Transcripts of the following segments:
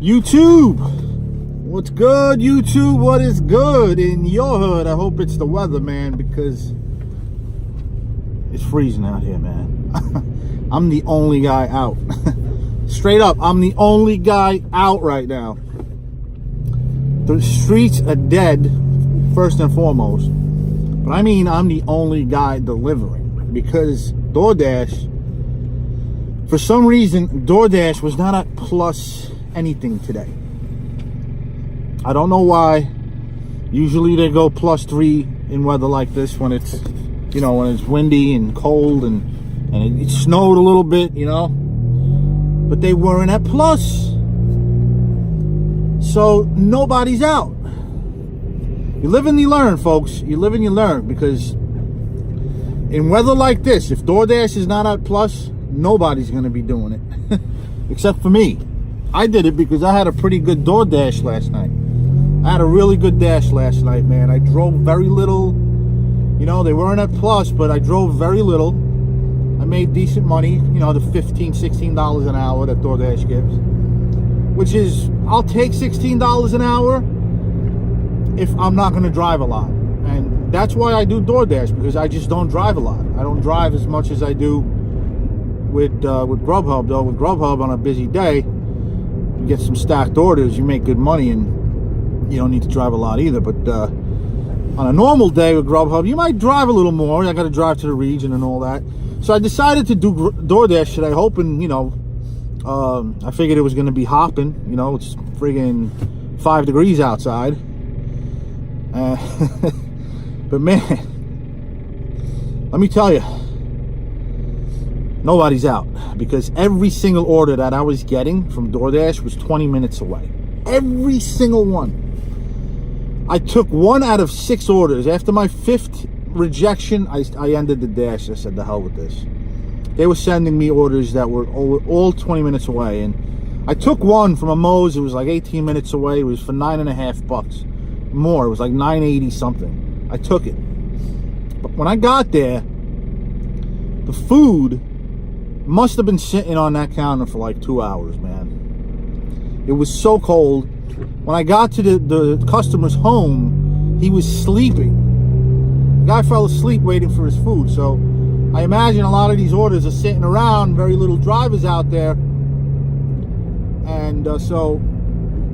YouTube, what's good? YouTube, what is good in your hood? I hope it's the weather, man, because it's freezing out here, man. I'm the only guy out. Straight up, I'm the only guy out right now. The streets are dead, first and foremost. But I mean, I'm the only guy delivering because DoorDash, for some reason, DoorDash was not at plus anything today. I don't know why. Usually they go +3 in weather like this when it's, you know, when it's windy and cold and it snowed a little bit, you know. But they weren't at plus. So nobody's out. You live and you learn, folks. You live and you learn, because in weather like this, if DoorDash is not at plus, nobody's going to be doing it. Except for me. I did it because I had a pretty good DoorDash last night. I had a really good dash last night, man. I drove very little. You know, they weren't at plus, but I drove very little. I made decent money. You know, the $15, $16 an hour that DoorDash gives. Which is, I'll take $16 an hour if I'm not going to drive a lot. And that's why I do DoorDash, because I just don't drive a lot. I don't drive as much as I do with Grubhub, though. With Grubhub, on a busy day, you get some stacked orders, you make good money, and you don't need to drive a lot either. But on a normal day with Grubhub, you might drive a little more. I got to drive to the region and all that. So I decided to do DoorDash today, hoping, you know, I figured it was going to be hopping. You know, it's friggin' 5 degrees outside. But man, let me tell you, nobody's out, because every single order that I was getting from DoorDash was 20 minutes away. Every single one. I took 1 out of 6 orders. After my 5th rejection, I ended the dash. I said, the hell with this. They were sending me orders that were all 20 minutes away, and I took one from a Moe's. It was like 18 minutes away. It was for $9.50 more. It was like $9.80 something. I took it. But when I got there, the food must have been sitting on that counter for like 2 hours, man. It was so cold. When I got to the customer's home, he was sleeping. The guy fell asleep waiting for his food. So I imagine a lot of these orders are sitting around, very little drivers out there. And so,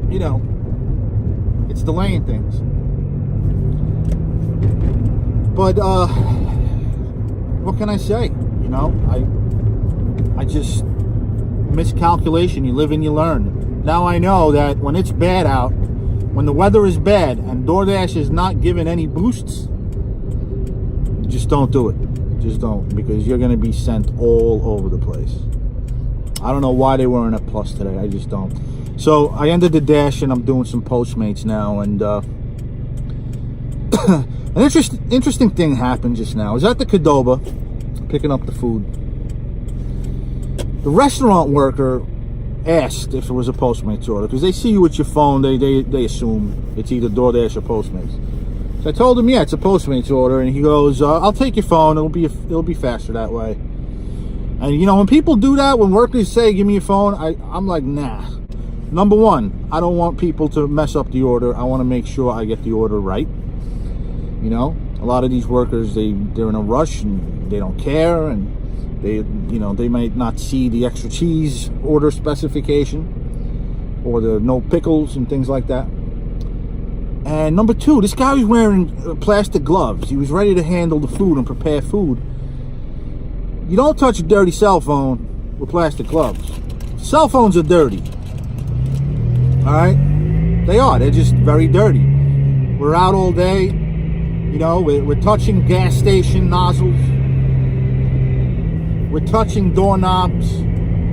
you know, it's delaying things. But what can I say? You know, I just, miscalculation. You live and you learn. Now I know that when it's bad out, when the weather is bad and DoorDash is not giving any boosts, just don't do it. Just don't, because you're going to be sent all over the place. I don't know why they weren't at plus today. I just don't. So I ended the dash and I'm doing some Postmates now. And an interesting thing happened just now. I was at the Qdoba picking up the food. The restaurant worker asked if it was a Postmates order, because they see you with your phone. They assume it's either DoorDash or Postmates. So I told him, yeah, it's a Postmates order, and he goes, "I'll take your phone. It'll be faster that way." And you know, when people do that, when workers say, "Give me your phone," I'm like, nah. Number one, I don't want people to mess up the order. I want to make sure I get the order right. You know, a lot of these workers, they're in a rush and they don't care, and they might not see the extra cheese order specification or the no pickles and things like that. And number two, this guy was wearing plastic gloves. He was ready to handle the food and prepare food. You don't touch a dirty cell phone with plastic gloves. Cell phones are dirty. All right? They are. They're just very dirty. We're out all day. You know, we're touching gas station nozzles. We're touching doorknobs.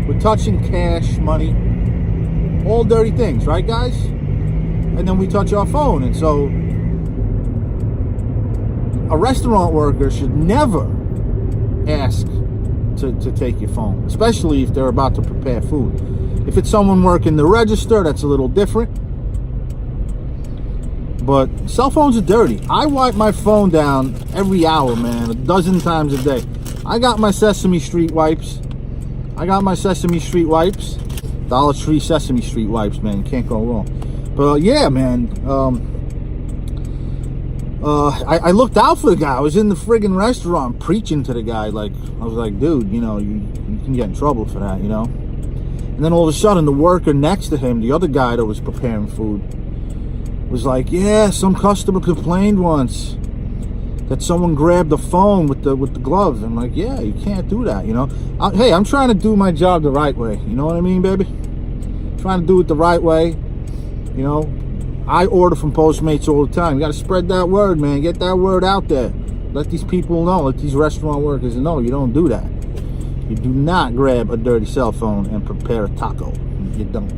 We're touching cash, money. All dirty things, right, guys? And then we touch our phone. And so a restaurant worker should never ask to take your phone, especially if they're about to prepare food. If it's someone working the register, that's a little different. But cell phones are dirty. I wipe my phone down every hour, man, a dozen times a day. I got my Sesame Street wipes. Dollar Tree Sesame Street wipes, man. You can't go wrong. But yeah, man. I looked out for the guy. I was in the friggin' restaurant preaching to the guy. Like, I was like, dude, you know, you can get in trouble for that, you know? And then all of a sudden, the worker next to him, the other guy that was preparing food, was like, yeah, some customer complained once that someone grabbed the phone with the gloves. I'm like, yeah, you can't do that, you know? Hey, I'm trying to do my job the right way. You know what I mean, baby? Trying to do it the right way, you know? I order from Postmates all the time. You got to spread that word, man. Get that word out there. Let these people know. Let these restaurant workers know you don't do that. You do not grab a dirty cell phone and prepare a taco. You don't.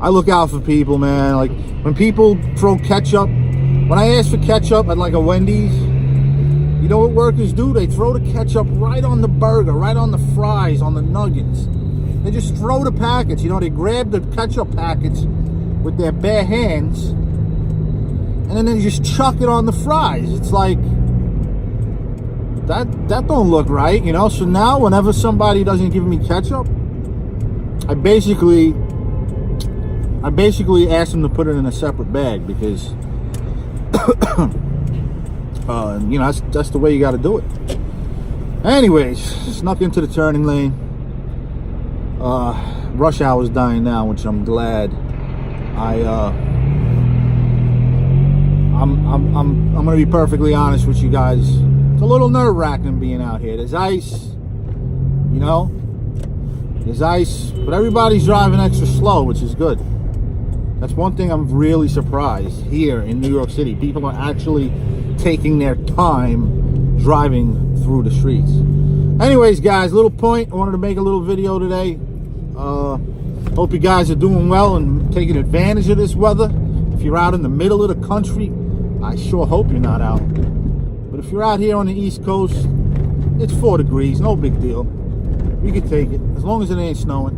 I look out for people, man. Like, when people throw ketchup, when I ask for ketchup at like a Wendy's, you know what workers do? They throw the ketchup right on the burger, right on the fries, on the nuggets. They just throw the packets. You know, they grab the ketchup packets with their bare hands, and then they just chuck it on the fries. It's like, that don't look right, you know? So now whenever somebody doesn't give me ketchup, I basically ask them to put it in a separate bag, because you know, that's the way you got to do it. Anyways, snuck into the turning lane. Rush hour is dying now, which I'm glad. I'm gonna be perfectly honest with you guys. It's a little nerve-wracking being out here. There's ice, you know. There's ice, but everybody's driving extra slow, which is good. That's one thing I'm really surprised here in New York City. People are actually taking their time driving through the streets. Anyways, guys, little point. I wanted to make a little video today. Hope you guys are doing well and taking advantage of this weather. If you're out in the middle of the country, I sure hope you're not out. But if you're out here on the East Coast, it's 4 degrees, no big deal. We can take it, as long as it ain't snowing.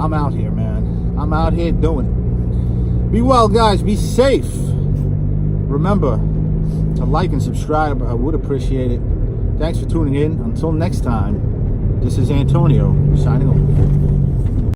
I'm out here, man. I'm out here doing it. Be well, guys. Be safe. Remember to like and subscribe. I would appreciate it. Thanks for tuning in. Until next time, this is Antonio signing off.